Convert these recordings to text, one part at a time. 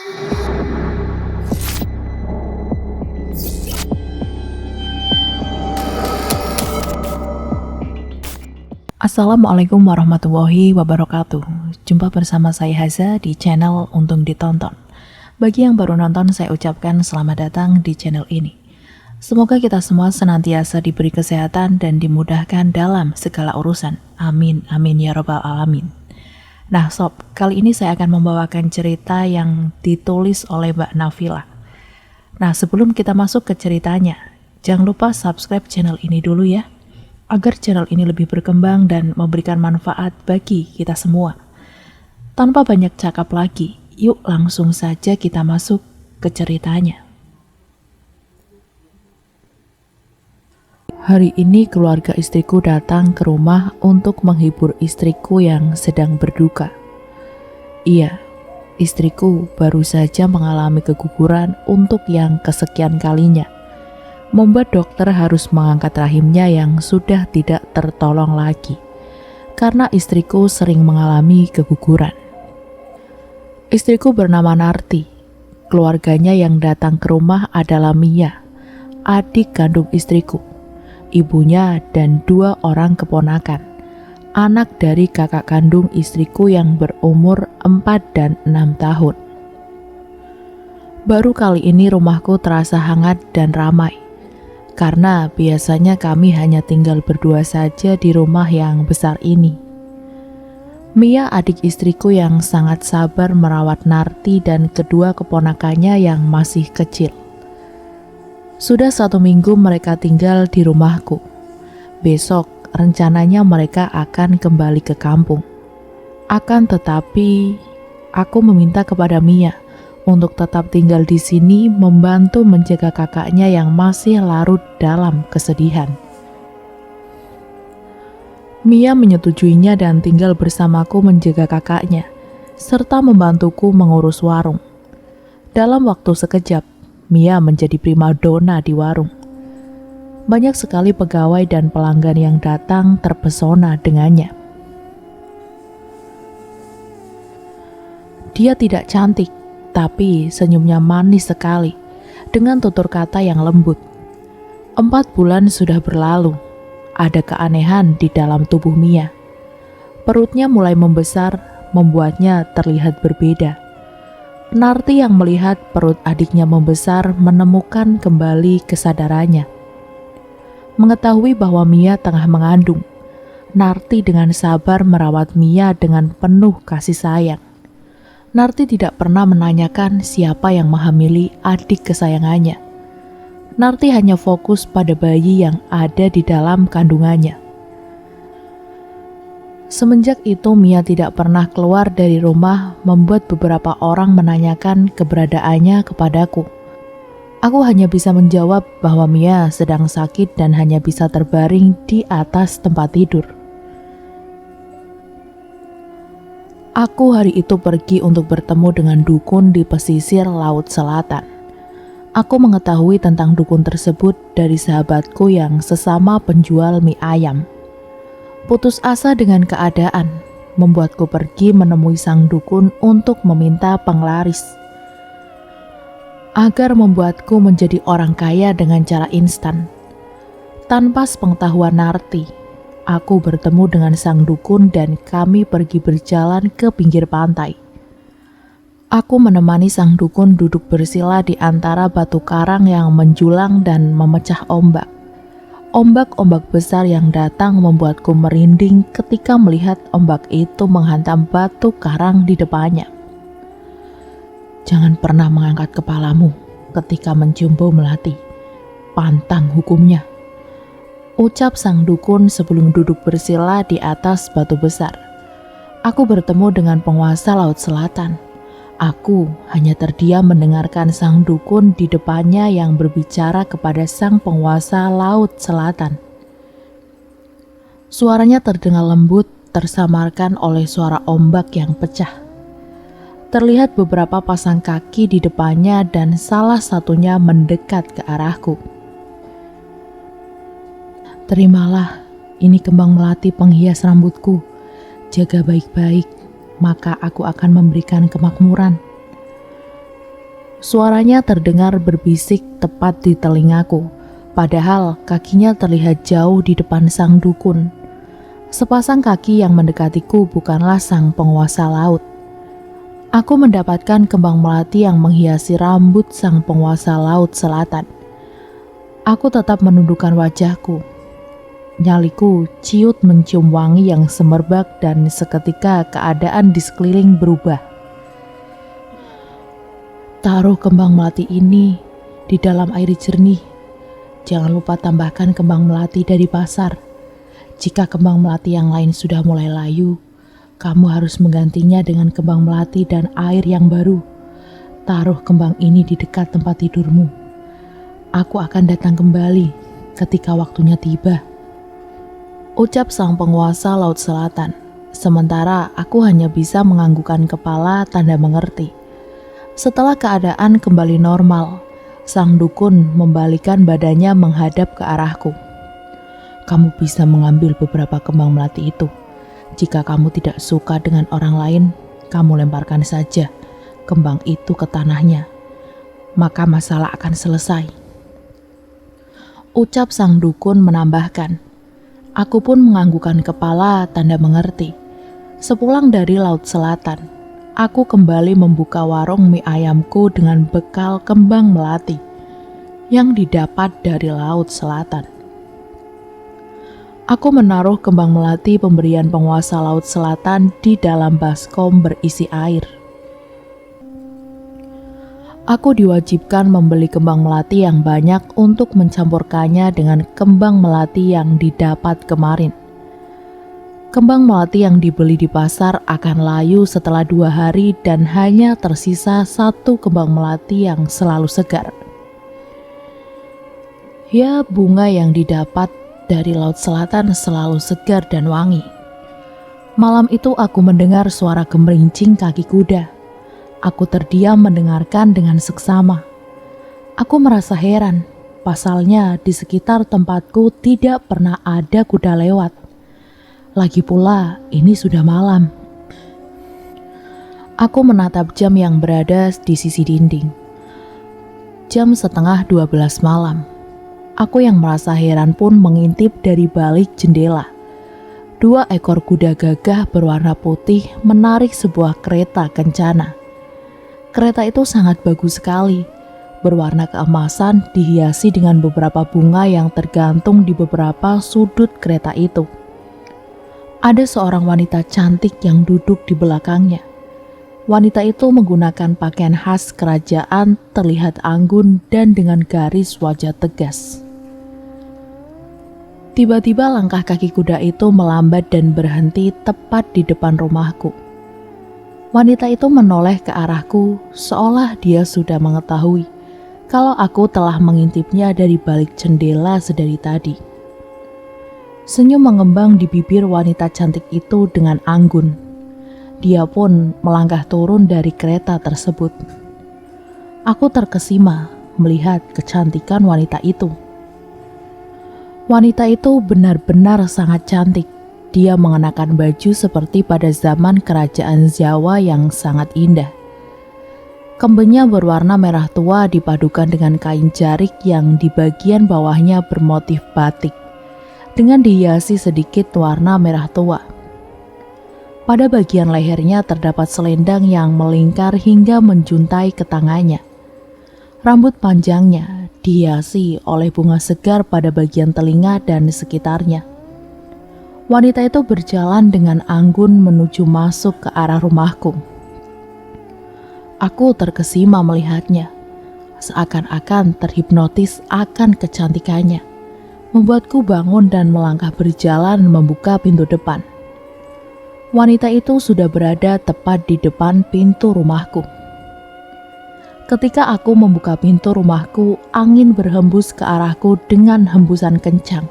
Assalamualaikum warahmatullahi wabarakatuh. Jumpa bersama saya Haza di channel Untung Ditonton. Bagi yang baru nonton, saya ucapkan selamat datang di channel ini. Semoga kita semua senantiasa diberi kesehatan dan dimudahkan dalam segala urusan. Amin, amin ya rabbal alamin. Nah sob, kali ini saya akan membawakan cerita yang ditulis oleh Mbak Nafila. Nah sebelum kita masuk ke ceritanya, jangan lupa subscribe channel ini dulu ya, agar channel ini lebih berkembang dan memberikan manfaat bagi kita semua. Tanpa banyak cakap lagi, yuk langsung saja kita masuk ke ceritanya. Hari ini keluarga istriku datang ke rumah untuk menghibur istriku yang sedang berduka. Iya, istriku baru saja mengalami keguguran untuk yang kesekian kalinya, membuat dokter harus mengangkat rahimnya yang sudah tidak tertolong lagi, karena istriku sering mengalami keguguran. Istriku bernama Narti. Keluarganya yang datang ke rumah adalah Mia, adik kandung istriku, ibunya dan 2 orang keponakan, anak dari kakak kandung istriku yang berumur 4 dan 6 tahun. Baru kali ini rumahku terasa hangat dan ramai, karena biasanya kami hanya tinggal berdua saja di rumah yang besar ini. Mia adik istriku yang sangat sabar merawat Narti dan kedua keponakannya yang masih kecil. Sudah 1 minggu mereka tinggal di rumahku. Besok rencananya mereka akan kembali ke kampung. Akan tetapi, aku meminta kepada Mia untuk tetap tinggal di sini membantu menjaga kakaknya yang masih larut dalam kesedihan. Mia menyetujuinya dan tinggal bersamaku menjaga kakaknya, serta membantuku mengurus warung. Dalam waktu sekejap, Mia menjadi primadona di warung. Banyak sekali pegawai dan pelanggan yang datang terpesona dengannya. Dia tidak cantik, tapi senyumnya manis sekali, dengan tutur kata yang lembut. 4 bulan sudah berlalu, ada keanehan di dalam tubuh Mia. Perutnya mulai membesar, membuatnya terlihat berbeda. Narti yang melihat perut adiknya membesar menemukan kembali kesadarannya. Mengetahui bahwa Mia tengah mengandung, Narti dengan sabar merawat Mia dengan penuh kasih sayang. Narti tidak pernah menanyakan siapa yang menghamili adik kesayangannya. Narti hanya fokus pada bayi yang ada di dalam kandungannya. Semenjak itu Mia tidak pernah keluar dari rumah, membuat beberapa orang menanyakan keberadaannya kepadaku. Aku hanya bisa menjawab bahwa Mia sedang sakit dan hanya bisa terbaring di atas tempat tidur. Aku hari itu pergi untuk bertemu dengan dukun di pesisir Laut Selatan. Aku mengetahui tentang dukun tersebut dari sahabatku yang sesama penjual mie ayam. Putus asa dengan keadaan membuatku pergi menemui sang dukun untuk meminta penglaris, agar membuatku menjadi orang kaya dengan cara instan. Tanpa sepengetahuan Narti, aku bertemu dengan sang dukun dan kami pergi berjalan ke pinggir pantai. Aku menemani sang dukun duduk bersila di antara batu karang yang menjulang dan memecah ombak. Ombak-ombak besar yang datang membuatku merinding ketika melihat ombak itu menghantam batu karang di depannya. Jangan pernah mengangkat kepalamu ketika mencium bau melati. Pantang hukumnya, ucap sang dukun sebelum duduk bersila di atas batu besar. Aku bertemu dengan penguasa Laut Selatan. Aku hanya terdiam mendengarkan sang dukun di depannya yang berbicara kepada sang penguasa Laut Selatan. Suaranya terdengar lembut, tersamarkan oleh suara ombak yang pecah. Terlihat beberapa pasang kaki di depannya dan salah satunya mendekat ke arahku. Terimalah, ini kembang melati penghias rambutku. Jaga baik-baik, maka aku akan memberikan kemakmuran. Suaranya terdengar berbisik tepat di telingaku, padahal kakinya terlihat jauh di depan sang dukun. Sepasang kaki yang mendekatiku bukanlah sang penguasa laut. Aku mendapatkan kembang melati yang menghiasi rambut sang penguasa laut selatan. Aku tetap menundukkan wajahku. Nyaliku ciut mencium wangi yang semerbak dan seketika keadaan di sekeliling berubah. Taruh kembang melati ini di dalam air jernih. Jangan lupa tambahkan kembang melati dari pasar. Jika kembang melati yang lain sudah mulai layu, kamu harus menggantinya dengan kembang melati dan air yang baru. Taruh kembang ini di dekat tempat tidurmu. Aku akan datang kembali ketika waktunya tiba. Ucap sang penguasa laut selatan. Sementara aku hanya bisa menganggukkan kepala tanda mengerti. Setelah keadaan kembali normal, sang dukun membalikan badannya menghadap ke arahku. Kamu bisa mengambil beberapa kembang melati itu. Jika kamu tidak suka dengan orang lain, kamu lemparkan saja kembang itu ke tanahnya. Maka masalah akan selesai. Ucap sang dukun menambahkan. Aku pun menganggukkan kepala tanda mengerti. Sepulang dari laut selatan, aku kembali membuka warung mie ayamku dengan bekal kembang melati yang didapat dari laut selatan. Aku menaruh kembang melati pemberian penguasa laut selatan di dalam baskom berisi air. Aku diwajibkan membeli kembang melati yang banyak untuk mencampurkannya dengan kembang melati yang didapat kemarin. Kembang melati yang dibeli di pasar akan layu setelah 2 hari dan hanya tersisa 1 kembang melati yang selalu segar. Ya, bunga yang didapat dari laut selatan selalu segar dan wangi. Malam itu aku mendengar suara gemerincing kaki kuda. Aku terdiam mendengarkan dengan seksama. Aku merasa heran, pasalnya di sekitar tempatku tidak pernah ada kuda lewat. Lagi pula, ini sudah malam. Aku menatap jam yang berada di sisi dinding. Jam setengah 12 malam. Aku yang merasa heran pun mengintip dari balik jendela. 2 ekor kuda gagah berwarna putih menarik sebuah kereta kencana. Kereta itu sangat bagus sekali, berwarna keemasan dihiasi dengan beberapa bunga yang tergantung di beberapa sudut kereta itu. Ada seorang wanita cantik yang duduk di belakangnya. Wanita itu menggunakan pakaian khas kerajaan, terlihat anggun dan dengan garis wajah tegas. Tiba-tiba langkah kaki kuda itu melambat dan berhenti tepat di depan rumahku. Wanita itu menoleh ke arahku seolah dia sudah mengetahui kalau aku telah mengintipnya dari balik jendela sedari tadi. Senyum mengembang di bibir wanita cantik itu dengan anggun. Dia pun melangkah turun dari kereta tersebut. Aku terkesima melihat kecantikan wanita itu. Wanita itu benar-benar sangat cantik. Dia mengenakan baju seperti pada zaman kerajaan Jawa yang sangat indah. Kembenya berwarna merah tua dipadukan dengan kain jarik yang di bagian bawahnya bermotif batik, dengan dihiasi sedikit warna merah tua. Pada bagian lehernya terdapat selendang yang melingkar hingga menjuntai ke tangannya. Rambut panjangnya dihiasi oleh bunga segar pada bagian telinga dan sekitarnya. Wanita itu berjalan dengan anggun menuju masuk ke arah rumahku. Aku terkesima melihatnya, seakan-akan terhipnotis akan kecantikannya, membuatku bangun dan melangkah berjalan membuka pintu depan. Wanita itu sudah berada tepat di depan pintu rumahku. Ketika aku membuka pintu rumahku, angin berhembus ke arahku dengan hembusan kencang.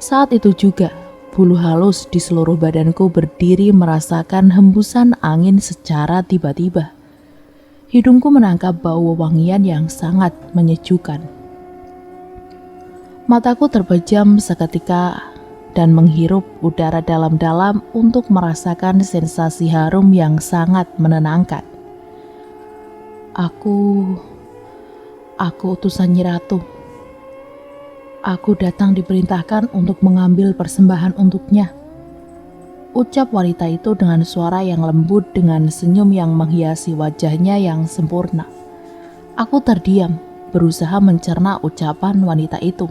Saat itu juga, bulu halus di seluruh badanku berdiri merasakan hembusan angin secara tiba-tiba. Hidungku menangkap bau wewangian yang sangat menyejukkan. Mataku terpejam seketika dan menghirup udara dalam-dalam untuk merasakan sensasi harum yang sangat menenangkan. Aku utusan Nyi Ratu. Aku datang diperintahkan untuk mengambil persembahan untuknya. Ucap wanita itu dengan suara yang lembut dengan senyum yang menghiasi wajahnya yang sempurna. Aku terdiam, berusaha mencerna ucapan wanita itu.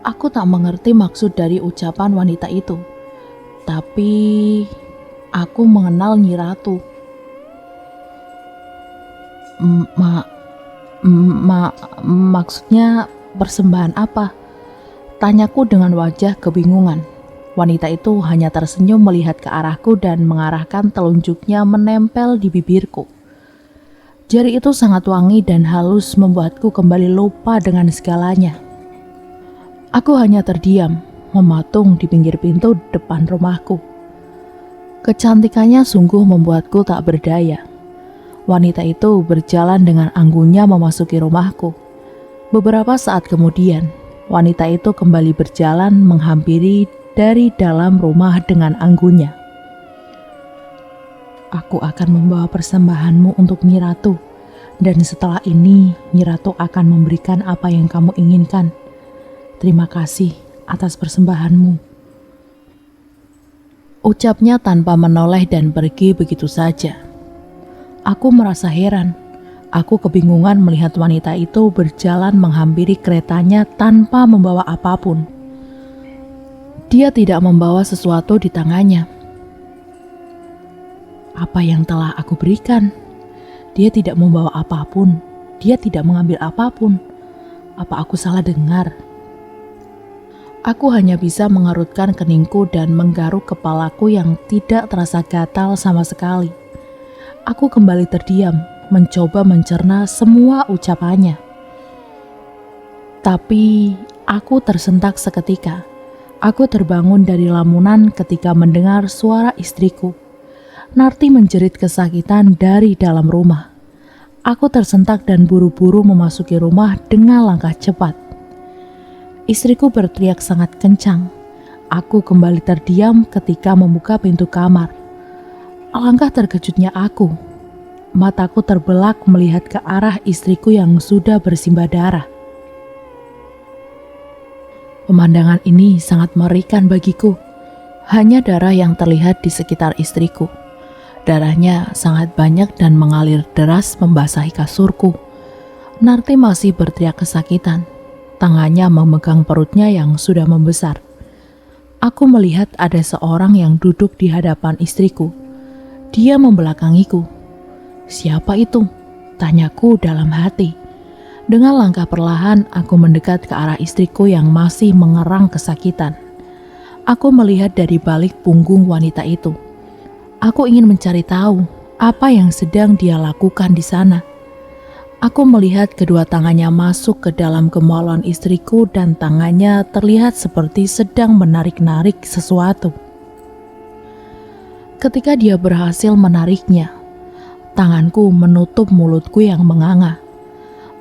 Aku tak mengerti maksud dari ucapan wanita itu, tapi aku mengenal Nyi Ratu. Maksudnya persembahan apa? Tanyaku dengan wajah kebingungan. Wanita itu hanya tersenyum melihat ke arahku dan mengarahkan telunjuknya menempel di bibirku. Jari itu sangat wangi dan halus membuatku kembali lupa dengan segalanya. Aku hanya terdiam, mematung di pinggir pintu depan rumahku. Kecantikannya sungguh membuatku tak berdaya. Wanita itu berjalan dengan anggunnya memasuki rumahku. Beberapa saat kemudian, wanita itu kembali berjalan menghampiri dari dalam rumah dengan anggunnya. Aku akan membawa persembahanmu untuk Nyi Ratu, dan setelah ini Nyi Ratu akan memberikan apa yang kamu inginkan. Terima kasih atas persembahanmu. Ucapnya tanpa menoleh dan pergi begitu saja. Aku merasa heran. Aku kebingungan melihat wanita itu berjalan menghampiri keretanya tanpa membawa apapun. Dia tidak membawa sesuatu di tangannya. Apa yang telah aku berikan? Dia tidak membawa apapun. Dia tidak mengambil apapun. Apa aku salah dengar? Aku hanya bisa mengerutkan keningku dan menggaruk kepalaku yang tidak terasa gatal sama sekali. Aku kembali terdiam, mencoba mencerna semua ucapannya. Tapi aku tersentak seketika. Aku terbangun dari lamunan ketika mendengar suara istriku. Narti menjerit kesakitan dari dalam rumah. Aku tersentak dan buru-buru memasuki rumah dengan langkah cepat. Istriku berteriak sangat kencang. Aku kembali terdiam ketika membuka pintu kamar. Alangkah terkejutnya aku. Mataku terbelak melihat ke arah istriku yang sudah bersimbah darah. Pemandangan ini sangat mengerikan bagiku. Hanya darah yang terlihat di sekitar istriku. Darahnya sangat banyak dan mengalir deras membasahi kasurku. Narti masih berteriak kesakitan. Tangannya memegang perutnya yang sudah membesar. Aku melihat ada seorang yang duduk di hadapan istriku. Dia membelakangiku. Siapa itu? Tanyaku dalam hati. Dengan langkah perlahan, aku mendekat ke arah istriku yang masih mengerang kesakitan. Aku melihat dari balik punggung wanita itu. Aku ingin mencari tahu apa yang sedang dia lakukan di sana. Aku melihat kedua tangannya masuk ke dalam kemaluan istriku dan tangannya terlihat seperti sedang menarik-narik sesuatu. Ketika dia berhasil menariknya, tanganku menutup mulutku yang menganga.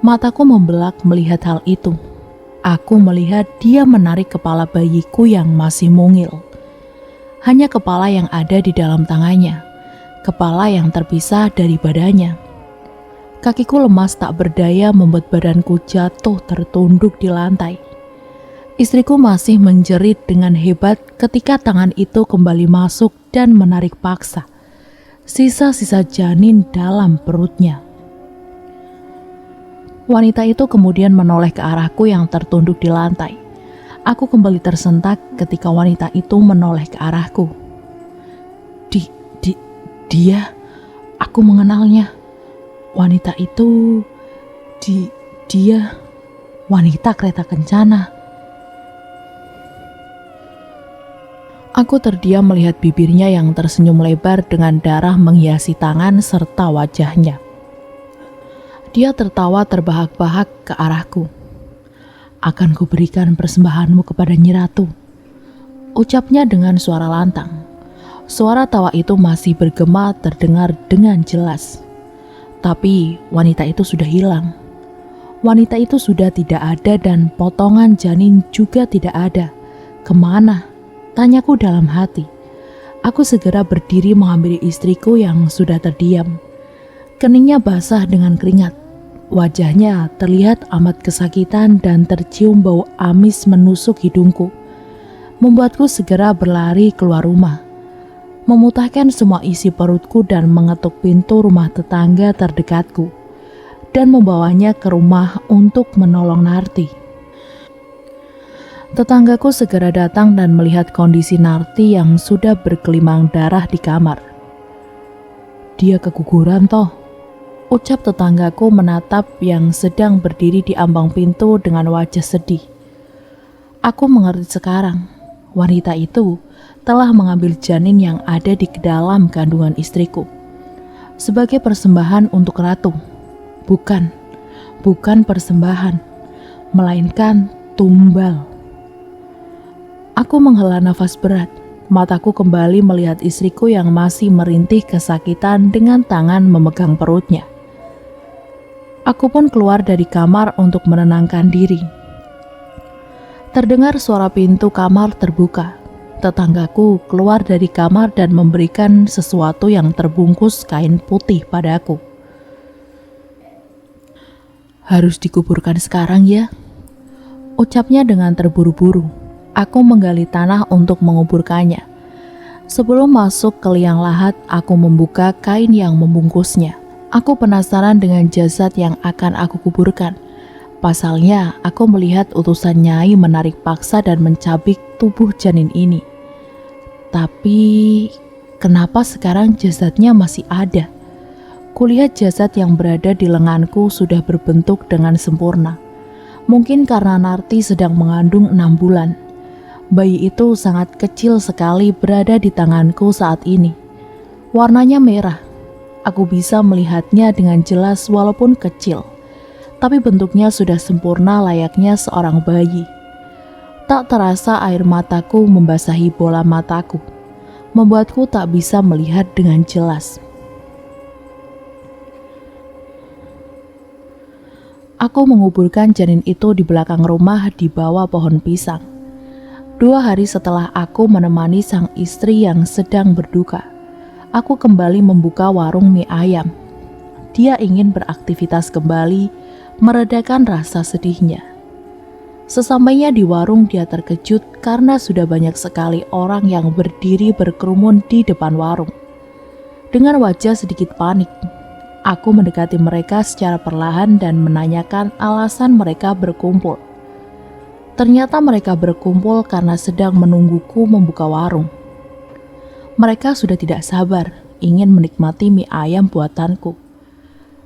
Mataku membelak melihat hal itu. Aku melihat dia menarik kepala bayiku yang masih mungil. Hanya kepala yang ada di dalam tangannya, kepala yang terpisah dari badannya. Kakiku lemas tak berdaya membuat badanku jatuh tertunduk di lantai. Istriku masih menjerit dengan hebat ketika tangan itu kembali masuk dan menarik paksa sisa-sisa janin dalam perutnya. Wanita itu kemudian menoleh ke arahku yang tertunduk di lantai. Aku kembali tersentak ketika wanita itu menoleh ke arahku. Dia, aku mengenalnya. Wanita itu, dia, wanita kereta kencana. Aku terdiam melihat bibirnya yang tersenyum lebar dengan darah menghiasi tangan serta wajahnya. Dia tertawa terbahak-bahak ke arahku. Akan kuberikan persembahanmu kepada Nyi Ratu, ucapnya dengan suara lantang. Suara tawa itu masih bergema terdengar dengan jelas. Tapi wanita itu sudah hilang. Wanita itu sudah tidak ada dan potongan janin juga tidak ada. Kemana? Tanyaku dalam hati. Aku segera berdiri menghampiri istriku yang sudah terdiam. Keningnya basah dengan keringat. Wajahnya terlihat amat kesakitan dan tercium bau amis menusuk hidungku. Membuatku segera berlari keluar rumah, memutahkan semua isi perutku dan mengetuk pintu rumah tetangga terdekatku dan membawanya ke rumah untuk menolong Narti. Tetanggaku segera datang dan melihat kondisi Narti yang sudah berkelimang darah di kamar. "Dia keguguran toh," ucap tetanggaku menatap yang sedang berdiri di ambang pintu dengan wajah sedih. Aku mengerti sekarang, wanita itu telah mengambil janin yang ada di dalam kandungan istriku sebagai persembahan untuk ratu. Bukan persembahan, melainkan tumbal. Aku menghela nafas berat. Mataku kembali melihat istriku yang masih merintih kesakitan dengan tangan memegang perutnya. Aku pun keluar dari kamar untuk menenangkan diri. Terdengar suara pintu kamar terbuka. Tetanggaku keluar dari kamar dan memberikan sesuatu yang terbungkus kain putih padaku. "Harus dikuburkan sekarang ya," ucapnya dengan terburu-buru. Aku menggali tanah untuk menguburkannya. Sebelum masuk ke liang lahat, aku membuka kain yang membungkusnya. Aku penasaran dengan jasad yang akan aku kuburkan. Pasalnya, aku melihat utusan Nyai menarik paksa dan mencabik tubuh janin ini. Tapi, kenapa sekarang jasadnya masih ada? Kulihat jasad yang berada di lenganku sudah berbentuk dengan sempurna. Mungkin karena Narti sedang mengandung 6 bulan. Bayi itu sangat kecil sekali berada di tanganku saat ini. Warnanya merah. Aku bisa melihatnya dengan jelas walaupun kecil. Tapi bentuknya sudah sempurna layaknya seorang bayi. Tak terasa air mataku membasahi bola mataku, membuatku tak bisa melihat dengan jelas. Aku menguburkan janin itu di belakang rumah di bawah pohon pisang. 2 hari setelah aku menemani sang istri yang sedang berduka, aku kembali membuka warung mie ayam. Dia ingin beraktivitas kembali, meredakan rasa sedihnya. Sesampainya di warung, dia terkejut karena sudah banyak sekali orang yang berdiri berkerumun di depan warung. Dengan wajah sedikit panik, aku mendekati mereka secara perlahan dan menanyakan alasan mereka berkumpul. Ternyata mereka berkumpul karena sedang menungguku membuka warung. Mereka sudah tidak sabar, ingin menikmati mie ayam buatanku.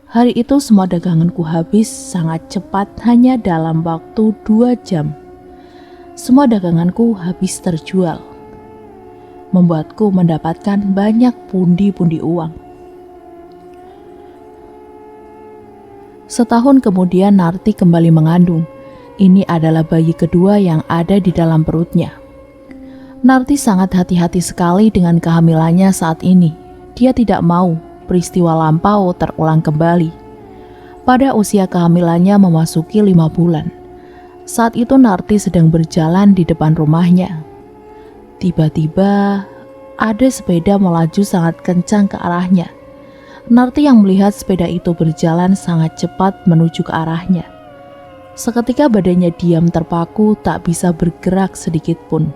Hari itu semua daganganku habis sangat cepat, hanya dalam waktu 2 jam. Semua daganganku habis terjual, membuatku mendapatkan banyak pundi-pundi uang. Setahun kemudian Narti kembali mengandung. Ini adalah bayi kedua yang ada di dalam perutnya. Narti sangat hati-hati sekali dengan kehamilannya saat ini. Dia tidak mau peristiwa lampau terulang kembali. Pada usia kehamilannya memasuki 5 bulan. Saat itu Narti sedang berjalan di depan rumahnya. Tiba-tiba ada sepeda melaju sangat kencang ke arahnya. Narti yang melihat sepeda itu berjalan sangat cepat menuju ke arahnya. Seketika badannya diam terpaku, tak bisa bergerak sedikit pun.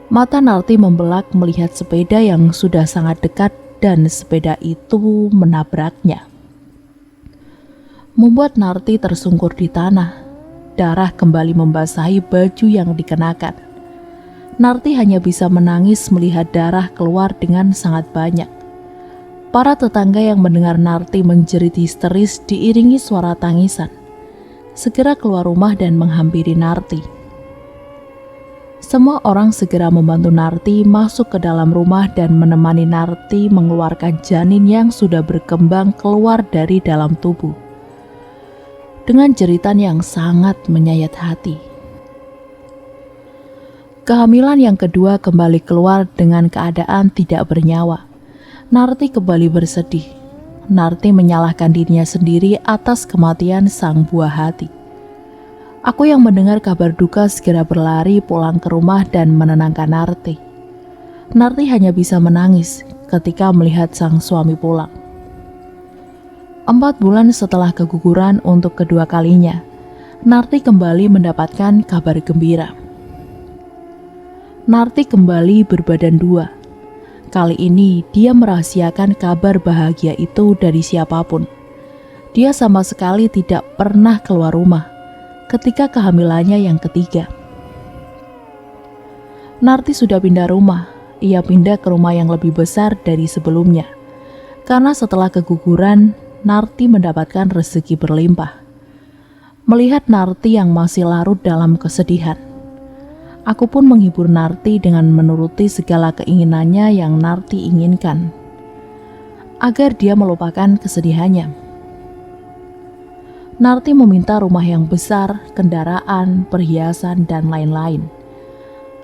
Mata Narti membelak melihat sepeda yang sudah sangat dekat dan sepeda itu menabraknya. Membuat Narti tersungkur di tanah. Darah kembali membasahi baju yang dikenakan. Narti hanya bisa menangis melihat darah keluar dengan sangat banyak. Para tetangga yang mendengar Narti menjerit histeris diiringi suara tangisan, segera keluar rumah dan menghampiri Narti. Semua orang segera membantu Narti masuk ke dalam rumah dan menemani Narti mengeluarkan janin yang sudah berkembang keluar dari dalam tubuh. Dengan jeritan yang sangat menyayat hati. Kehamilan yang kedua kembali keluar dengan keadaan tidak bernyawa. Narti kembali bersedih. Narti menyalahkan dirinya sendiri atas kematian sang buah hati. Aku yang mendengar kabar duka segera berlari pulang ke rumah dan menenangkan Narti. Narti hanya bisa menangis ketika melihat sang suami pulang. 4 bulan setelah keguguran untuk kedua kalinya, Narti kembali mendapatkan kabar gembira. Narti kembali berbadan 2. Kali ini dia merahasiakan kabar bahagia itu dari siapapun. Dia sama sekali tidak pernah keluar rumah ketika kehamilannya yang ketiga. Narti sudah pindah rumah. Ia pindah ke rumah yang lebih besar dari sebelumnya. Karena setelah keguguran, Narti mendapatkan rezeki berlimpah. Melihat Narti yang masih larut dalam kesedihan, aku pun menghibur Narti dengan menuruti segala keinginannya yang Narti inginkan, agar dia melupakan kesedihannya. Narti meminta rumah yang besar, kendaraan, perhiasan, dan lain-lain.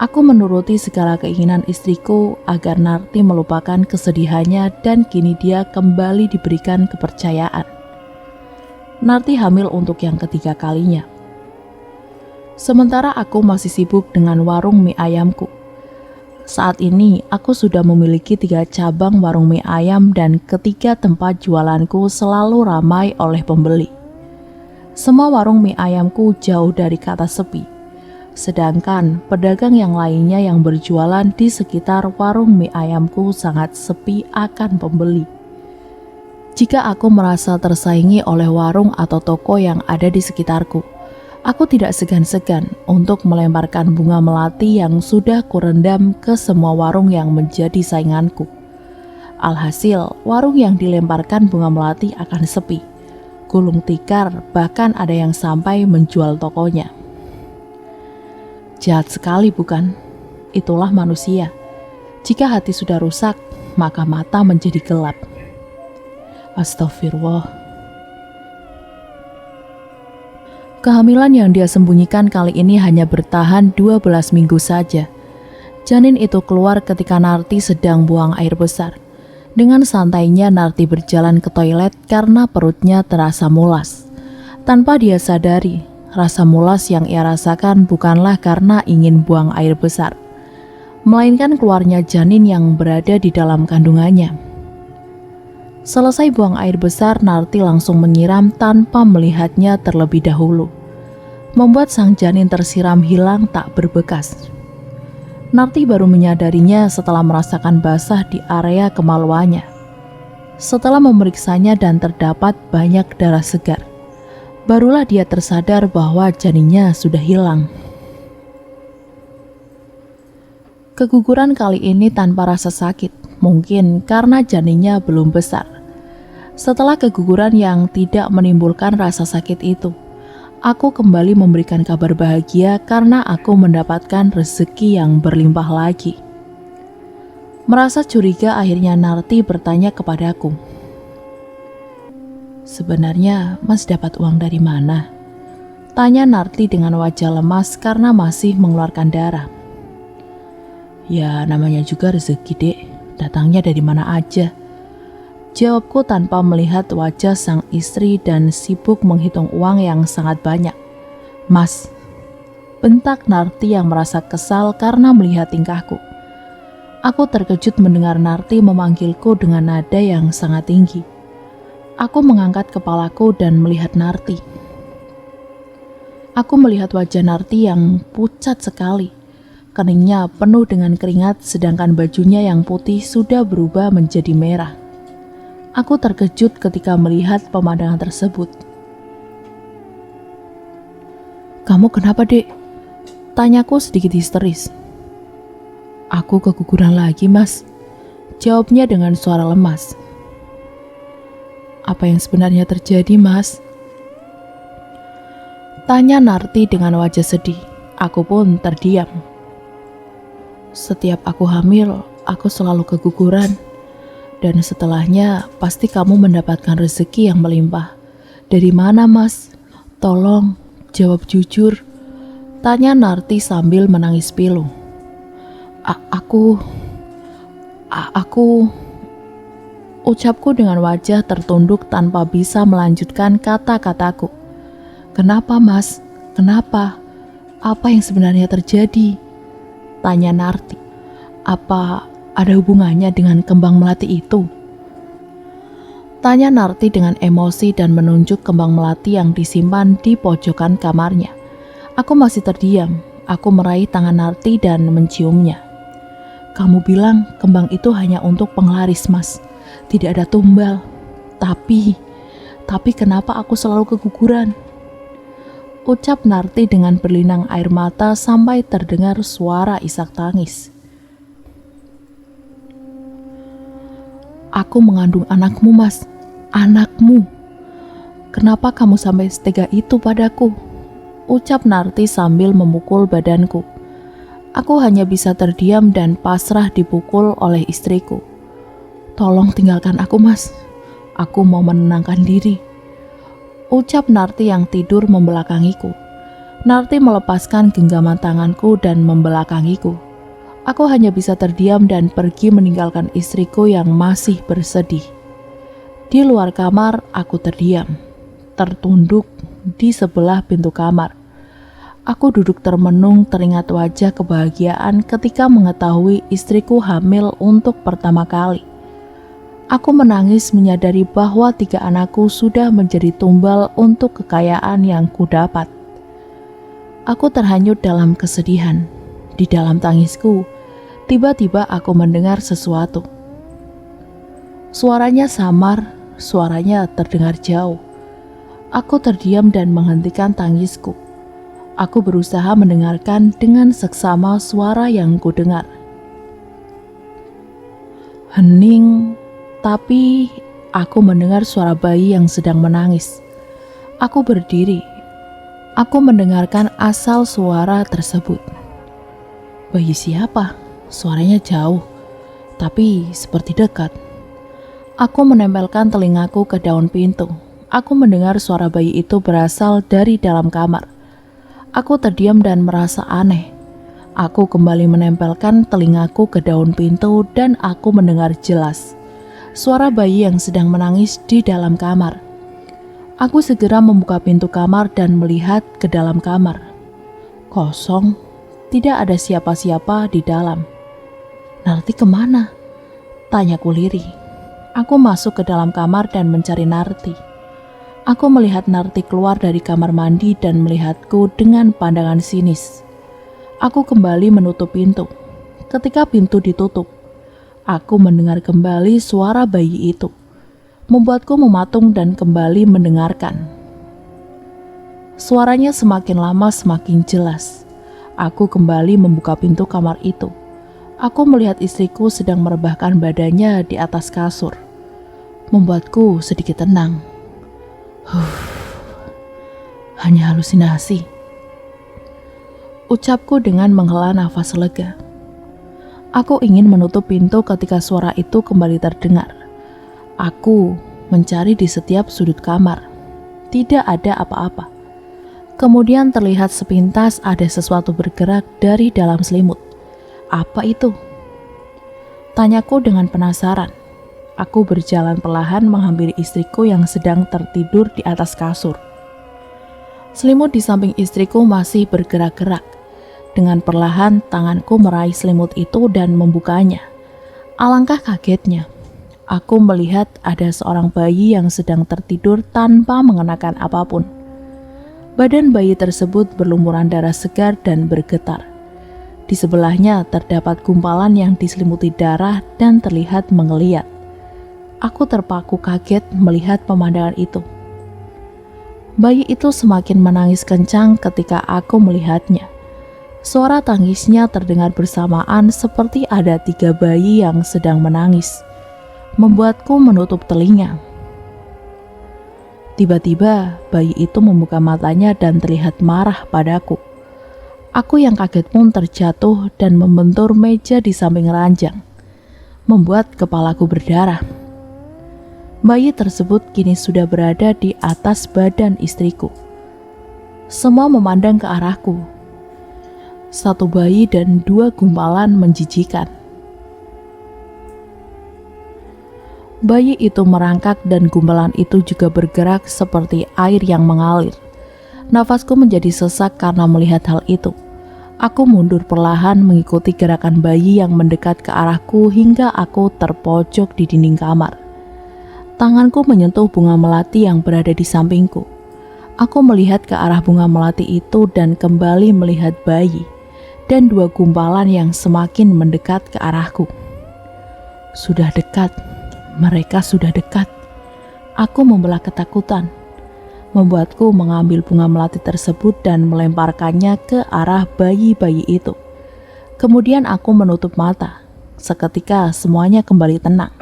Aku menuruti segala keinginan istriku agar Narti melupakan kesedihannya dan kini dia kembali diberikan kepercayaan. Narti hamil untuk yang ketiga kalinya. Sementara aku masih sibuk dengan warung mie ayamku. Saat ini aku sudah memiliki 3 cabang warung mie ayam dan ketiga tempat jualanku selalu ramai oleh pembeli. Semua warung mie ayamku jauh dari kata sepi. Sedangkan pedagang yang lainnya yang berjualan di sekitar warung mie ayamku sangat sepi akan pembeli. Jika aku merasa tersaingi oleh warung atau toko yang ada di sekitarku, aku tidak segan-segan untuk melemparkan bunga melati yang sudah kurendam ke semua warung yang menjadi sainganku. Alhasil, warung yang dilemparkan bunga melati akan sepi, gulung tikar, bahkan ada yang sampai menjual tokonya. Jahat sekali bukan? Itulah manusia. Jika hati sudah rusak, maka mata menjadi gelap. Astagfirullah. Kehamilan yang dia sembunyikan kali ini hanya bertahan 12 minggu saja. Janin itu keluar ketika Narti sedang buang air besar. Dengan santainya Narti berjalan ke toilet karena perutnya terasa mulas. Tanpa dia sadari, rasa mulas yang ia rasakan bukanlah karena ingin buang air besar, melainkan keluarnya janin yang berada di dalam kandungannya. Selesai buang air besar, Narti langsung menyiram tanpa melihatnya terlebih dahulu, membuat sang janin tersiram hilang tak berbekas. Narti baru menyadarinya setelah merasakan basah di area kemaluannya. Setelah memeriksanya dan terdapat banyak darah segar, barulah dia tersadar bahwa janinnya sudah hilang. Keguguran kali ini tanpa rasa sakit, mungkin karena janinnya belum besar. Setelah keguguran yang tidak menimbulkan rasa sakit itu, aku kembali memberikan kabar bahagia karena aku mendapatkan rezeki yang berlimpah lagi. Merasa curiga, akhirnya Narti bertanya kepadaku, "Sebenarnya Mas dapat uang dari mana?" Tanya Narti dengan wajah lemas karena masih mengeluarkan darah. "Ya namanya juga rezeki dek, datangnya dari mana aja," jawabku tanpa melihat wajah sang istri dan sibuk menghitung uang yang sangat banyak. "Mas," bentak Narti yang merasa kesal karena melihat tingkahku. Aku terkejut mendengar Narti memanggilku dengan nada yang sangat tinggi. Aku mengangkat kepalaku dan melihat Narti. Aku melihat wajah Narti yang pucat sekali. Keningnya penuh dengan keringat sedangkan bajunya yang putih sudah berubah menjadi merah. Aku terkejut ketika melihat pemandangan tersebut. "Kamu kenapa dek?" Tanyaku sedikit histeris. "Aku keguguran lagi mas," jawabnya dengan suara lemas. "Apa yang sebenarnya terjadi mas?" Tanya Narti dengan wajah sedih. Aku pun terdiam. "Setiap aku hamil, aku selalu keguguran. Dan setelahnya pasti kamu mendapatkan rezeki yang melimpah. Dari mana mas? Tolong, jawab jujur," tanya Narti sambil menangis pilu. Aku, ucapku dengan wajah tertunduk tanpa bisa melanjutkan kata-kataku. "Kenapa mas? Kenapa? Apa yang sebenarnya terjadi?" Tanya Narti. "Apa ada hubungannya dengan kembang melati itu?" Tanya Narti dengan emosi dan menunjuk kembang melati yang disimpan di pojokan kamarnya. Aku masih terdiam. Aku meraih tangan Narti dan menciumnya. Kamu bilang kembang itu hanya untuk penglaris, Mas. Tidak ada tumbal. Tapi kenapa aku selalu keguguran? Ucap Narti dengan berlinang air mata sampai terdengar suara isak tangis. Aku mengandung anakmu, Mas. Anakmu. Kenapa kamu sampai setega itu padaku? Ucap Narti sambil memukul badanku. Aku hanya bisa terdiam dan pasrah dipukul oleh istriku. Tolong tinggalkan aku, Mas. Aku mau menenangkan diri. Ucap Narti yang tidur membelakangiku. Narti melepaskan genggaman tanganku dan membelakangiku. Aku hanya bisa terdiam dan pergi meninggalkan istriku yang masih bersedih. Di luar kamar, aku terdiam, tertunduk di sebelah pintu kamar. Aku duduk termenung teringat wajah kebahagiaan ketika mengetahui istriku hamil untuk pertama kali. Aku menangis menyadari bahwa 3 anakku sudah menjadi tumbal untuk kekayaan yang kudapat. Aku terhanyut dalam kesedihan. Di dalam tangisku, tiba-tiba aku mendengar sesuatu. Suaranya samar, suaranya terdengar jauh. Aku terdiam dan menghentikan tangisku. Aku berusaha mendengarkan dengan seksama suara yang kudengar. Hening, tapi aku mendengar suara bayi yang sedang menangis. Aku berdiri. Aku mendengarkan asal suara tersebut. Bayi siapa? Suaranya jauh, tapi seperti dekat. Aku menempelkan telingaku ke daun pintu. Aku mendengar suara bayi itu berasal dari dalam kamar. Aku terdiam dan merasa aneh. Aku kembali menempelkan telingaku ke daun pintu dan aku mendengar jelas suara bayi yang sedang menangis di dalam kamar. Aku segera membuka pintu kamar dan melihat ke dalam kamar. Kosong, tidak ada siapa-siapa di dalam. Narti kemana? Tanyaku lirih. Aku masuk ke dalam kamar dan mencari Narti. Aku melihat Narti keluar dari kamar mandi dan melihatku dengan pandangan sinis. Aku kembali menutup pintu. Ketika pintu ditutup, aku mendengar kembali suara bayi itu. Membuatku mematung dan kembali mendengarkan. Suaranya semakin lama semakin jelas. Aku kembali membuka pintu kamar itu. Aku melihat istriku sedang merebahkan badannya di atas kasur. Membuatku sedikit tenang. Hanya halusinasi. Ucapku dengan menghela nafas lega. Aku ingin menutup pintu ketika suara itu kembali terdengar. Aku mencari di setiap sudut kamar. Tidak ada apa-apa. Kemudian terlihat sepintas ada sesuatu bergerak dari dalam selimut. Apa itu? Tanyaku dengan penasaran. Aku berjalan perlahan menghampiri istriku yang sedang tertidur di atas kasur. Selimut di samping istriku masih bergerak-gerak. Dengan perlahan tanganku meraih selimut itu dan membukanya. Alangkah kagetnya. Aku melihat ada seorang bayi yang sedang tertidur tanpa mengenakan apapun. Badan bayi tersebut berlumuran darah segar dan bergetar. Di sebelahnya terdapat gumpalan yang diselimuti darah dan terlihat menggeliat. Aku terpaku kaget melihat pemandangan itu. Bayi itu semakin menangis kencang ketika aku melihatnya. Suara tangisnya terdengar bersamaan seperti ada 3 bayi yang sedang menangis. Membuatku menutup telinga. Tiba-tiba bayi itu membuka matanya dan terlihat marah padaku. Aku yang kaget pun terjatuh dan membentur meja di samping ranjang, membuat kepalaku berdarah. Bayi tersebut kini sudah berada di atas badan istriku. Semua memandang ke arahku. 1 bayi dan 2 gumpalan menjijikan. Bayi itu merangkak dan gumpalan itu juga bergerak seperti air yang mengalir. Nafasku menjadi sesak karena melihat hal itu. Aku mundur perlahan mengikuti gerakan bayi yang mendekat ke arahku hingga aku terpojok di dinding kamar. Tanganku menyentuh bunga melati yang berada di sampingku. Aku melihat ke arah bunga melati itu dan kembali melihat bayi dan 2 gumpalan yang semakin mendekat ke arahku. Sudah dekat, mereka sudah dekat. Aku membelah ketakutan, membuatku mengambil bunga melati tersebut dan melemparkannya ke arah bayi-bayi itu. Kemudian aku menutup mata. Seketika semuanya kembali tenang.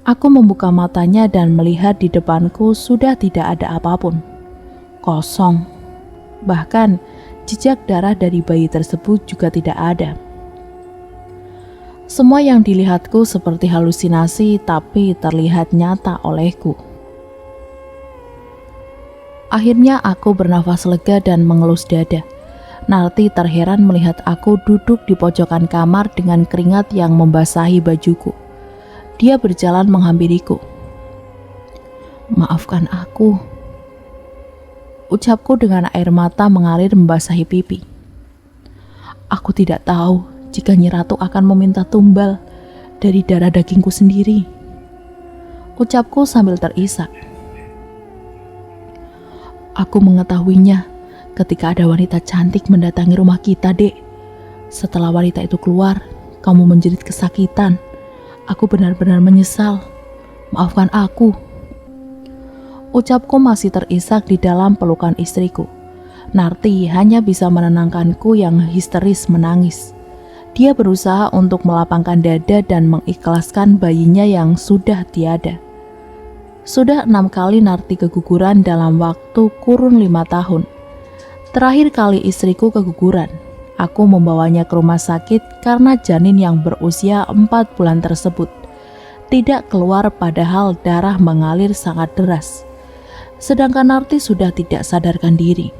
Aku membuka matanya dan melihat di depanku sudah tidak ada apapun. Kosong. Bahkan jejak darah dari bayi tersebut juga tidak ada. Semua yang dilihatku seperti halusinasi, tapi terlihat nyata olehku. Akhirnya aku bernafas lega dan mengelus dada. Narti terheran melihat aku duduk di pojokan kamar dengan keringat yang membasahi bajuku. Dia berjalan menghampiriku. "Maafkan aku," ucapku dengan air mata mengalir membasahi pipi. "Aku tidak tahu jika Nyi Ratu akan meminta tumbal dari darah dagingku sendiri," ucapku sambil terisak. "Aku mengetahuinya ketika ada wanita cantik mendatangi rumah kita, Dek. Setelah wanita itu keluar, kamu menjerit kesakitan. Aku benar-benar menyesal. Maafkan aku." Ucapku masih terisak di dalam pelukan istriku. Narti hanya bisa menenangkanku yang histeris menangis. Dia berusaha untuk melapangkan dada dan mengikhlaskan bayinya yang sudah tiada. Sudah 6 kali Narti keguguran dalam waktu kurun 5 tahun. Terakhir kali istriku keguguran, aku membawanya ke rumah sakit karena janin yang berusia 4 bulan tersebut tidak keluar padahal darah mengalir sangat deras. Sedangkan Narti sudah tidak sadarkan diri.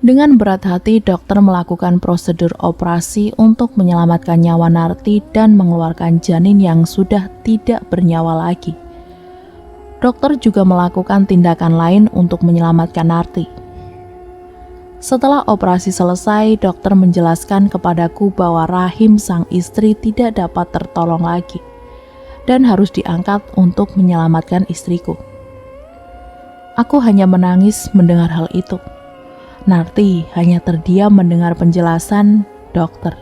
Dengan berat hati, dokter melakukan prosedur operasi untuk menyelamatkan nyawa Narti dan mengeluarkan janin yang sudah tidak bernyawa lagi. Dokter juga melakukan tindakan lain untuk menyelamatkan Narti. Setelah operasi selesai, dokter menjelaskan kepadaku bahwa rahim sang istri tidak dapat tertolong lagi dan harus diangkat untuk menyelamatkan istriku. Aku hanya menangis mendengar hal itu. Narti hanya terdiam mendengar penjelasan dokter.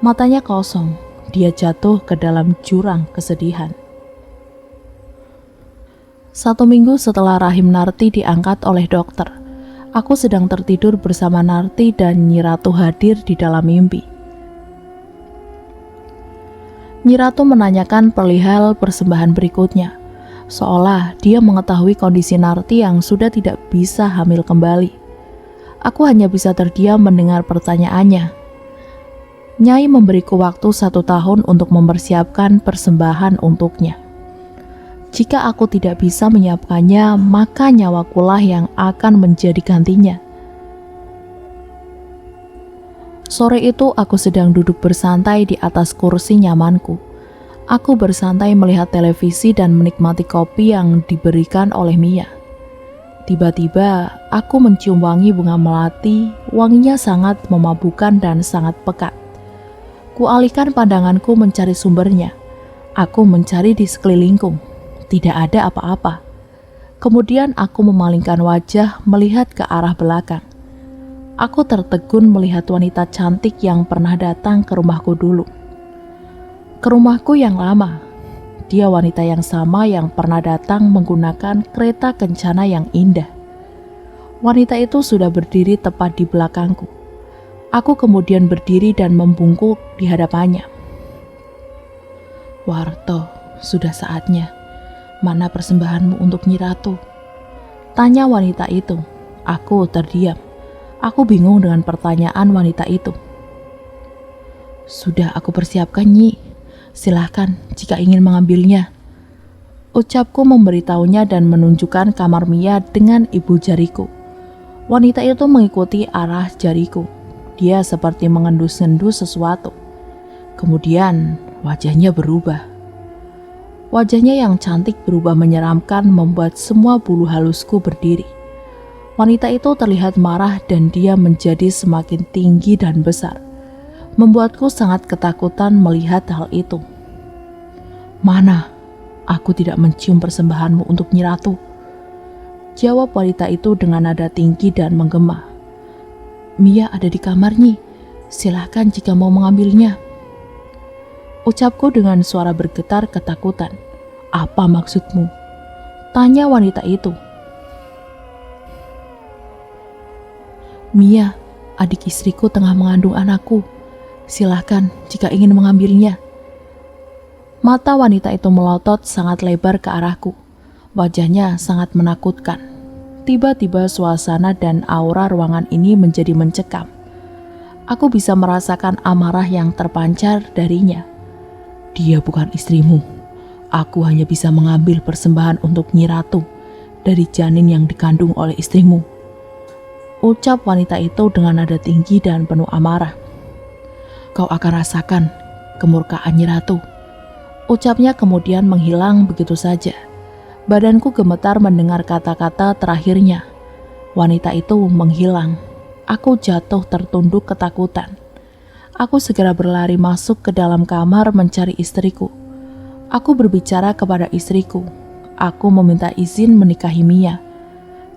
Matanya kosong, dia jatuh ke dalam jurang kesedihan. 1 minggu setelah rahim Narti diangkat oleh dokter, aku sedang tertidur bersama Narti dan Nyi Ratu hadir di dalam mimpi. Nyi Ratu menanyakan perihal persembahan berikutnya, seolah dia mengetahui kondisi Narti yang sudah tidak bisa hamil kembali. Aku hanya bisa terdiam mendengar pertanyaannya. Nyai memberiku waktu 1 tahun untuk mempersiapkan persembahan untuknya. Jika aku tidak bisa menyiapkannya, maka nyawakulah yang akan menjadi gantinya. Sore itu aku sedang duduk bersantai di atas kursi nyamanku. Aku bersantai melihat televisi dan menikmati kopi yang diberikan oleh Mia. Tiba-tiba aku mencium wangi bunga melati, wanginya sangat memabukkan dan sangat pekat. Kualihkan pandanganku mencari sumbernya. Aku mencari di sekelilingku. Tidak ada apa-apa. Kemudian aku memalingkan wajah melihat ke arah belakang. Aku tertegun melihat wanita cantik yang pernah datang ke rumahku dulu. Ke rumahku yang lama. Dia wanita yang sama yang pernah datang menggunakan kereta kencana yang indah. Wanita itu sudah berdiri tepat di belakangku. Aku kemudian berdiri dan membungkuk di hadapannya. "Warto, sudah saatnya. Mana persembahanmu untuk Nyi Ratu?" tanya wanita itu. Aku terdiam. Aku bingung dengan pertanyaan wanita itu. "Sudah aku persiapkan, Nyi. Silahkan jika ingin mengambilnya," ucapku memberitahunya dan menunjukkan kamar Mia dengan ibu jariku. Wanita itu mengikuti arah jariku. Dia seperti mengendus-endus sesuatu. Kemudian wajahnya berubah. Wajahnya yang cantik berubah menyeramkan membuat semua bulu halusku berdiri. Wanita itu terlihat marah dan dia menjadi semakin tinggi dan besar. Membuatku sangat ketakutan melihat hal itu. "Mana? Aku tidak mencium persembahanmu untuk Nyi Ratu," jawab wanita itu dengan nada tinggi dan menggema. "Mia ada di kamar, Nyi. Silahkan jika mau mengambilnya," ucapku dengan suara bergetar ketakutan. "Apa maksudmu?" tanya wanita itu. "Mia, adik istriku tengah mengandung anakku. Silahkan jika ingin mengambilnya." Mata wanita itu melotot sangat lebar ke arahku. Wajahnya sangat menakutkan. Tiba-tiba suasana dan aura ruangan ini menjadi mencekam. Aku bisa merasakan amarah yang terpancar darinya. "Dia bukan istrimu. Aku hanya bisa mengambil persembahan untuk Nyi Ratu dari janin yang dikandung oleh istrimu," ucap wanita itu dengan nada tinggi dan penuh amarah. "Kau akan rasakan kemurkaan Nyi Ratu," ucapnya kemudian menghilang begitu saja. Badanku gemetar mendengar kata-kata terakhirnya. Wanita itu menghilang. Aku jatuh tertunduk ketakutan. Aku segera berlari masuk ke dalam kamar mencari istriku. Aku berbicara kepada istriku. Aku meminta izin menikahi Mia.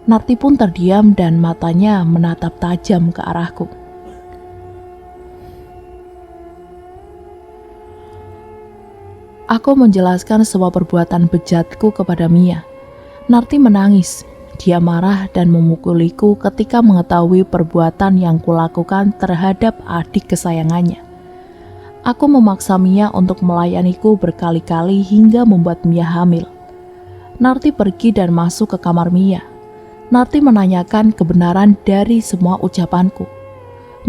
Narti pun terdiam dan matanya menatap tajam ke arahku. Aku menjelaskan semua perbuatan bejatku kepada Mia. Narti menangis. Dia marah dan memukuliku ketika mengetahui perbuatan yang kulakukan terhadap adik kesayangannya. Aku memaksa Mia untuk melayaniku berkali-kali hingga membuat Mia hamil. Narti pergi dan masuk ke kamar Mia. Narti menanyakan kebenaran dari semua ucapanku.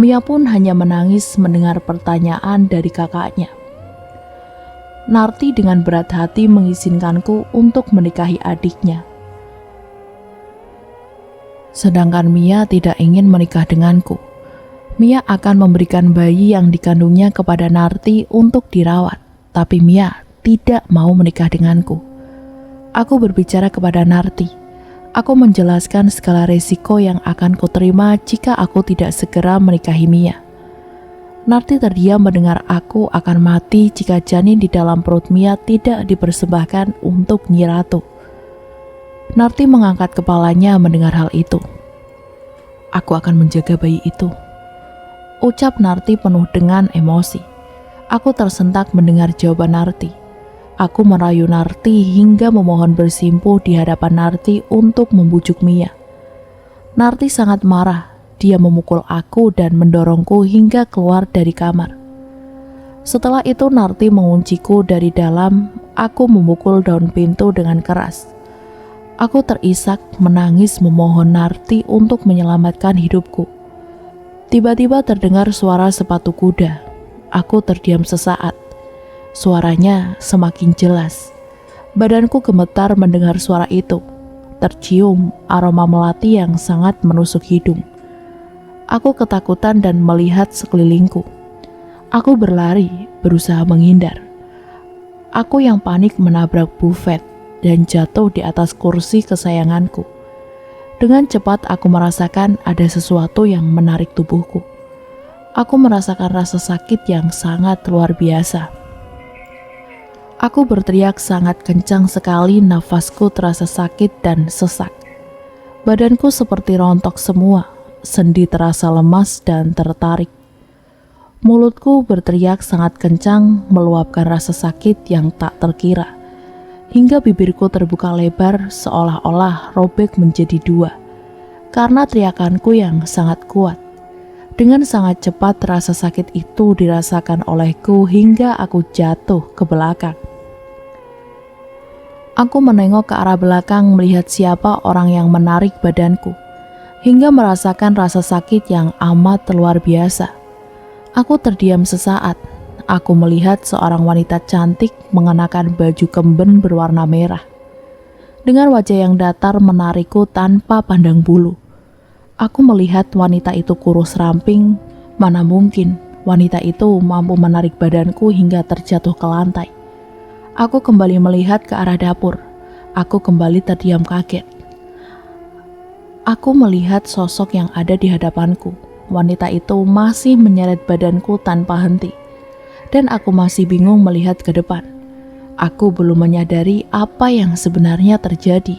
Mia pun hanya menangis mendengar pertanyaan dari kakaknya. Narti dengan berat hati mengizinkanku untuk menikahi adiknya. Sedangkan Mia tidak ingin menikah denganku. Mia akan memberikan bayi yang dikandungnya kepada Narti untuk dirawat, tapi Mia tidak mau menikah denganku. Aku berbicara kepada Narti. Aku menjelaskan segala resiko yang akan kuterima jika aku tidak segera menikahi Mia. Narti terdiam mendengar aku akan mati jika janin di dalam perut Mia tidak dipersembahkan untuk Nyi Ratu. Narti mengangkat kepalanya mendengar hal itu. "Aku akan menjaga bayi itu," ucap Narti penuh dengan emosi. Aku tersentak mendengar jawaban Narti. Aku merayu Narti hingga memohon bersimpuh di hadapan Narti untuk membujuk Mia. Narti sangat marah. Dia memukul aku dan mendorongku hingga keluar dari kamar. Setelah itu Narti mengunciku dari dalam. Aku memukul daun pintu dengan keras. Aku terisak menangis memohon Narti untuk menyelamatkan hidupku. Tiba-tiba terdengar suara sepatu kuda. Aku terdiam sesaat. Suaranya semakin jelas. Badanku gemetar mendengar suara itu. Tercium aroma melati yang sangat menusuk hidung. Aku ketakutan dan melihat sekelilingku. Aku berlari, berusaha menghindar. Aku yang panik menabrak bufet dan jatuh di atas kursi kesayanganku. Dengan cepat aku merasakan ada sesuatu yang menarik tubuhku. Aku merasakan rasa sakit yang sangat luar biasa. Aku berteriak sangat kencang sekali, nafasku terasa sakit dan sesak. Badanku seperti rontok semua. Sendi terasa lemas dan tertarik. Mulutku berteriak sangat kencang, meluapkan rasa sakit yang tak terkira. Hingga bibirku terbuka lebar seolah-olah robek menjadi dua. Karena teriakanku yang sangat kuat. Dengan sangat cepat rasa sakit itu dirasakan olehku hingga aku jatuh ke belakang. Aku menengok ke arah belakang melihat siapa orang yang menarik badanku. Hingga merasakan rasa sakit yang amat luar biasa. Aku terdiam sesaat. Aku melihat seorang wanita cantik mengenakan baju kemben berwarna merah. Dengan wajah yang datar menarikku tanpa pandang bulu. Aku melihat wanita itu kurus ramping. Mana mungkin wanita itu mampu menarik badanku hingga terjatuh ke lantai. Aku kembali melihat ke arah dapur. Aku kembali terdiam kaget. Aku melihat sosok yang ada di hadapanku. Wanita itu masih menyeret badanku tanpa henti. Dan aku masih bingung melihat ke depan. Aku belum menyadari apa yang sebenarnya terjadi.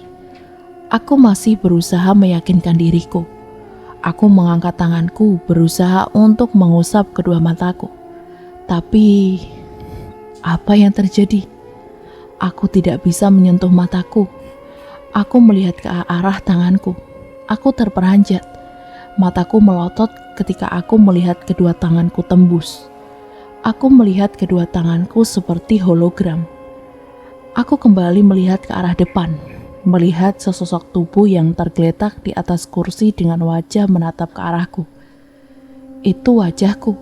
Aku masih berusaha meyakinkan diriku. Aku mengangkat tanganku, berusaha untuk mengusap kedua mataku. Tapi, apa yang terjadi? Aku tidak bisa menyentuh mataku. Aku melihat ke arah tanganku. Aku terperanjat. Mataku melotot ketika aku melihat kedua tanganku tembus. Aku melihat kedua tanganku seperti hologram. Aku kembali melihat ke arah depan, melihat sesosok tubuh yang tergeletak di atas kursi dengan wajah menatap ke arahku. Itu wajahku.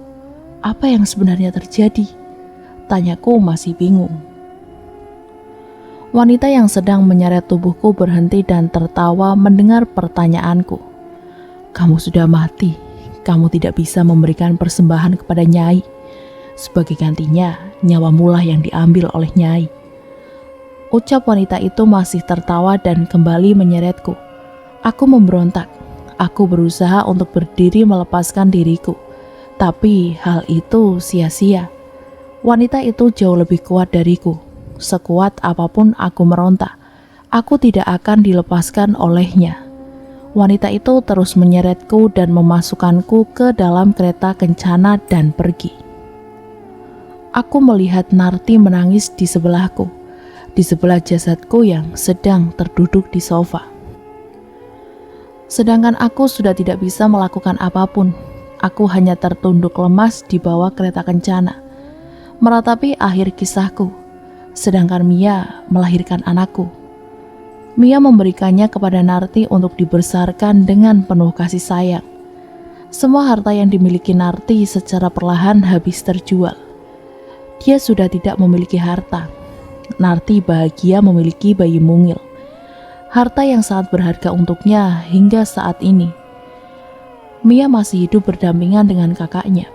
Apa yang sebenarnya terjadi? Tanyaku masih bingung. Wanita yang sedang menyeret tubuhku berhenti dan tertawa mendengar pertanyaanku. Kamu sudah mati. Kamu tidak bisa memberikan persembahan kepada Nyai. Sebagai gantinya, nyawamulah yang diambil oleh Nyai. Ucap wanita itu masih tertawa dan kembali menyeretku. Aku memberontak. Aku berusaha untuk berdiri melepaskan diriku. Tapi hal itu sia-sia. Wanita itu jauh lebih kuat dariku. Sekuat apapun aku meronta, aku tidak akan dilepaskan olehnya. Wanita itu terus menyeretku dan memasukkanku ke dalam kereta kencana dan pergi. Aku melihat Narti menangis di sebelahku, di sebelah jasadku yang sedang terduduk di sofa. Sedangkan aku sudah tidak bisa melakukan apapun. Aku hanya tertunduk lemas di bawah kereta kencana, meratapi akhir kisahku. Sedangkan Mia melahirkan anakku. Mia memberikannya kepada Narti untuk dibesarkan dengan penuh kasih sayang. Semua harta yang dimiliki Narti secara perlahan habis terjual. Dia sudah tidak memiliki harta. Narti bahagia memiliki bayi mungil. Harta yang sangat berharga untuknya hingga saat ini. Mia masih hidup berdampingan dengan kakaknya.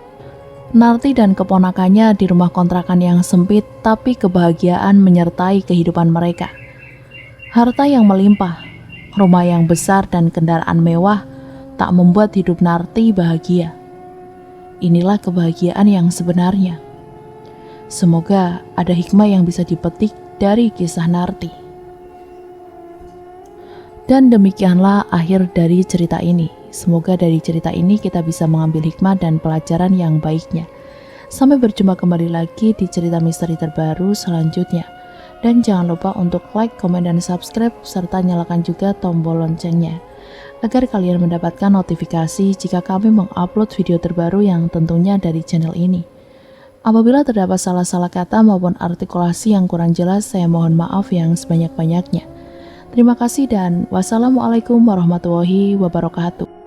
Narti dan keponakannya di rumah kontrakan yang sempit, tapi kebahagiaan menyertai kehidupan mereka. Harta yang melimpah, rumah yang besar dan kendaraan mewah tak membuat hidup Narti bahagia. Inilah kebahagiaan yang sebenarnya. Semoga ada hikmah yang bisa dipetik dari kisah Narti. Dan demikianlah akhir dari cerita ini. Semoga dari cerita ini kita bisa mengambil hikmah dan pelajaran yang baiknya. Sampai berjumpa kembali lagi di cerita misteri terbaru selanjutnya. Dan jangan lupa untuk like, komen, dan subscribe, serta nyalakan juga tombol loncengnya, agar kalian mendapatkan notifikasi jika kami mengupload video terbaru yang tentunya dari channel ini. Apabila terdapat salah-salah kata maupun artikulasi yang kurang jelas, saya mohon maaf yang sebanyak-banyaknya. Terima kasih dan wassalamualaikum warahmatullahi wabarakatuh.